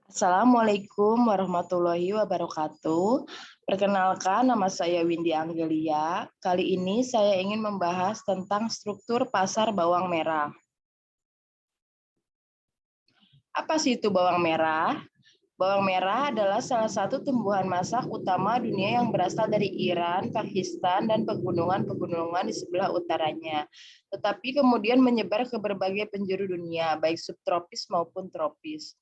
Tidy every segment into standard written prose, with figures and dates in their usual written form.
Assalamualaikum warahmatullahi wabarakatuh. Perkenalkan, nama saya Windy Anggelia. Kali ini saya ingin membahas tentang struktur pasar bawang merah. Apa sih itu bawang merah? Bawang merah adalah salah satu tumbuhan masak utama dunia yang berasal dari Iran, Pakistan, dan pegunungan-pegunungan di sebelah utaranya. Tetapi kemudian menyebar ke berbagai penjuru dunia, baik subtropis maupun tropis.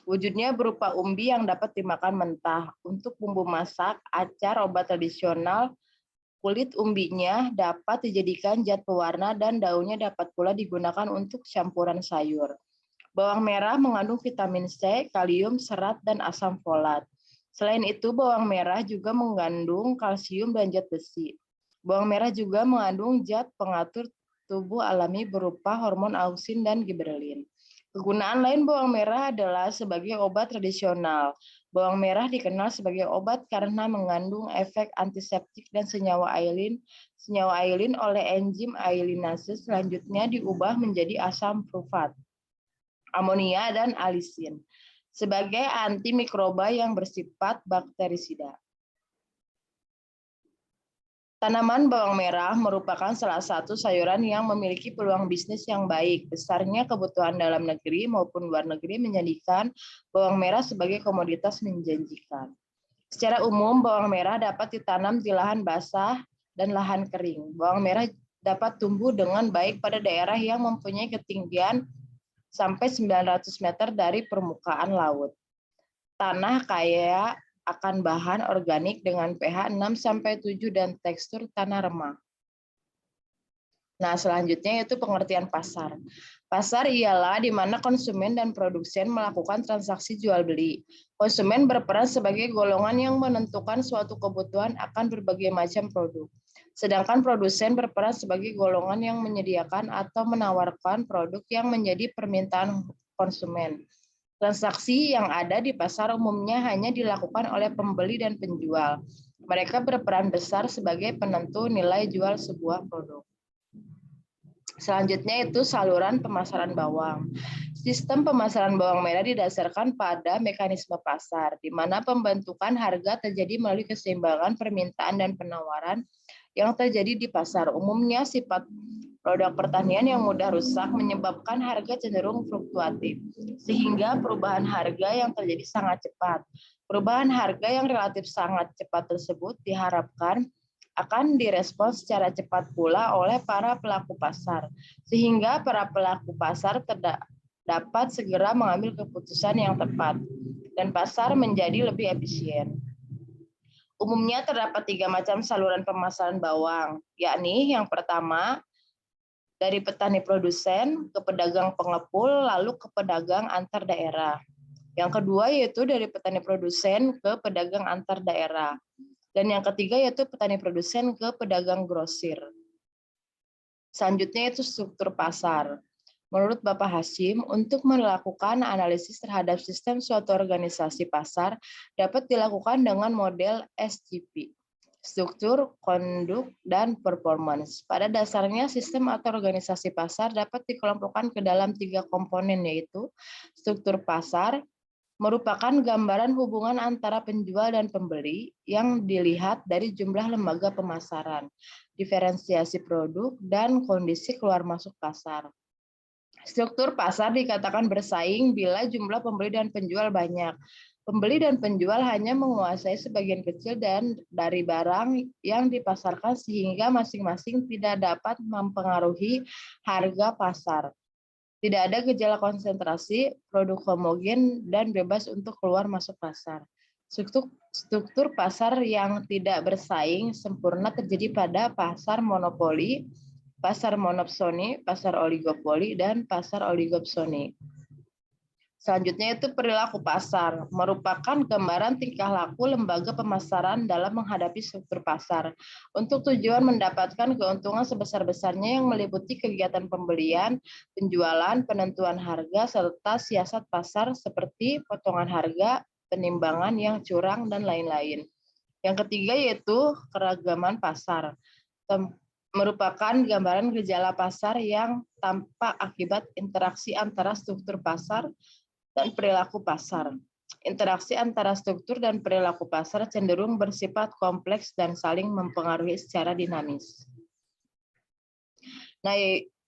Wujudnya berupa umbi yang dapat dimakan mentah. Untuk bumbu masak, acar, obat tradisional, kulit umbinya dapat dijadikan zat pewarna dan daunnya dapat pula digunakan untuk campuran sayur. Bawang merah mengandung vitamin C, kalium, serat, dan asam folat. Selain itu, bawang merah juga mengandung kalsium dan zat besi. Bawang merah juga mengandung zat pengatur tubuh alami berupa hormon ausin dan giberelin. Kegunaan lain bawang merah adalah sebagai obat tradisional. Bawang merah dikenal sebagai obat karena mengandung efek antiseptik dan senyawa ailin. Senyawa ailin oleh enzim ailinase selanjutnya diubah menjadi asam sulfat, amonia, dan alisin sebagai antimikroba yang bersifat bakterisida. Tanaman bawang merah merupakan salah satu sayuran yang memiliki peluang bisnis yang baik. Besarnya kebutuhan dalam negeri maupun luar negeri menjadikan bawang merah sebagai komoditas menjanjikan. Secara umum, bawang merah dapat ditanam di lahan basah dan lahan kering. Bawang merah dapat tumbuh dengan baik pada daerah yang mempunyai ketinggian sampai 900 meter dari permukaan laut. Tanah kaya akan bahan organik dengan pH 6-7 dan tekstur tanah remah. Nah, selanjutnya yaitu pengertian pasar. Pasar ialah di mana konsumen dan produsen melakukan transaksi jual beli. Konsumen berperan sebagai golongan yang menentukan suatu kebutuhan akan berbagai macam produk. Sedangkan produsen berperan sebagai golongan yang menyediakan atau menawarkan produk yang menjadi permintaan konsumen. Transaksi yang ada di pasar umumnya hanya dilakukan oleh pembeli dan penjual. Mereka berperan besar sebagai penentu nilai jual sebuah produk. Selanjutnya itu saluran pemasaran bawang. Sistem pemasaran bawang merah didasarkan pada mekanisme pasar, di mana pembentukan harga terjadi melalui keseimbangan permintaan dan penawaran yang terjadi di pasar. Umumnya sifat produk pertanian yang mudah rusak menyebabkan harga cenderung fluktuatif, sehingga perubahan harga yang terjadi sangat cepat. Perubahan harga yang relatif sangat cepat tersebut diharapkan akan direspons secara cepat pula oleh para pelaku pasar, sehingga para pelaku pasar dapat segera mengambil keputusan yang tepat, dan pasar menjadi lebih efisien. Umumnya terdapat 3 macam saluran pemasaran bawang, yakni yang pertama, dari petani produsen ke pedagang pengepul, lalu ke pedagang antar daerah. Yang kedua yaitu dari petani produsen ke pedagang antar daerah. Dan yang ketiga yaitu petani produsen ke pedagang grosir. Selanjutnya itu struktur pasar. Menurut Bapak Hasyim, untuk melakukan analisis terhadap sistem suatu organisasi pasar dapat dilakukan dengan model SCP, struktur, konduk, dan performance. Pada dasarnya, sistem atau organisasi pasar dapat dikelompokkan ke dalam 3 komponen, yaitu struktur pasar, merupakan gambaran hubungan antara penjual dan pembeli yang dilihat dari jumlah lembaga pemasaran, diferensiasi produk, dan kondisi keluar masuk pasar. Struktur pasar dikatakan bersaing bila jumlah pembeli dan penjual banyak. Pembeli dan penjual hanya menguasai sebagian kecil dari barang yang dipasarkan sehingga masing-masing tidak dapat mempengaruhi harga pasar. Tidak ada gejala konsentrasi, produk homogen, dan bebas untuk keluar masuk pasar. Struktur pasar yang tidak bersaing sempurna terjadi pada pasar monopoli, pasar monopsoni, pasar oligopoli, dan pasar oligopsoni. Selanjutnya itu perilaku pasar, merupakan gambaran tingkah laku lembaga pemasaran dalam menghadapi struktur pasar, untuk tujuan mendapatkan keuntungan sebesar-besarnya yang meliputi kegiatan pembelian, penjualan, penentuan harga, serta siasat pasar seperti potongan harga, penimbangan yang curang, dan lain-lain. Yang ketiga yaitu keragaman pasar, merupakan gambaran gejala pasar yang tampak akibat interaksi antara struktur pasar dan perilaku pasar. Interaksi antara struktur dan perilaku pasar cenderung bersifat kompleks dan saling mempengaruhi secara dinamis. Nah,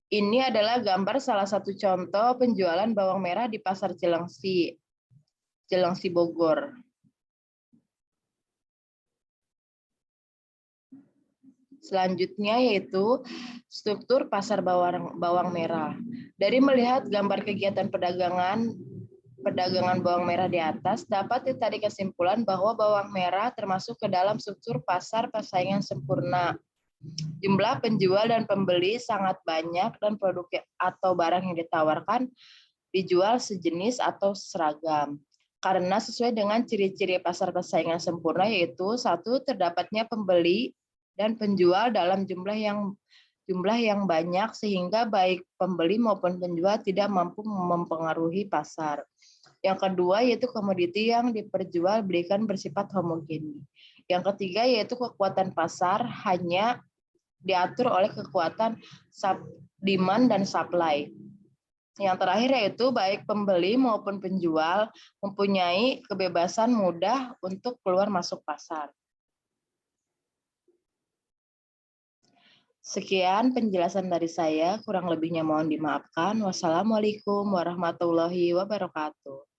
ini adalah gambar salah satu contoh penjualan bawang merah di Pasar Cilengsi Bogor. Selanjutnya yaitu struktur pasar bawang merah. Dari melihat gambar kegiatan perdagangan bawang merah di atas, dapat ditarik kesimpulan bahwa bawang merah termasuk ke dalam struktur pasar persaingan sempurna. Jumlah penjual dan pembeli sangat banyak dan produk atau barang yang ditawarkan dijual sejenis atau seragam. Karena sesuai dengan ciri-ciri pasar persaingan sempurna yaitu satu, terdapatnya pembeli dan penjual dalam jumlah yang banyak sehingga baik pembeli maupun penjual tidak mampu mempengaruhi pasar. Yang kedua yaitu komoditi yang diperjualbelikan bersifat homogen. Yang ketiga yaitu kekuatan pasar hanya diatur oleh kekuatan demand dan supply. Yang terakhir yaitu baik pembeli maupun penjual mempunyai kebebasan mudah untuk keluar masuk pasar. Sekian penjelasan dari saya, kurang lebihnya mohon dimaafkan. Wassalamualaikum warahmatullahi wabarakatuh.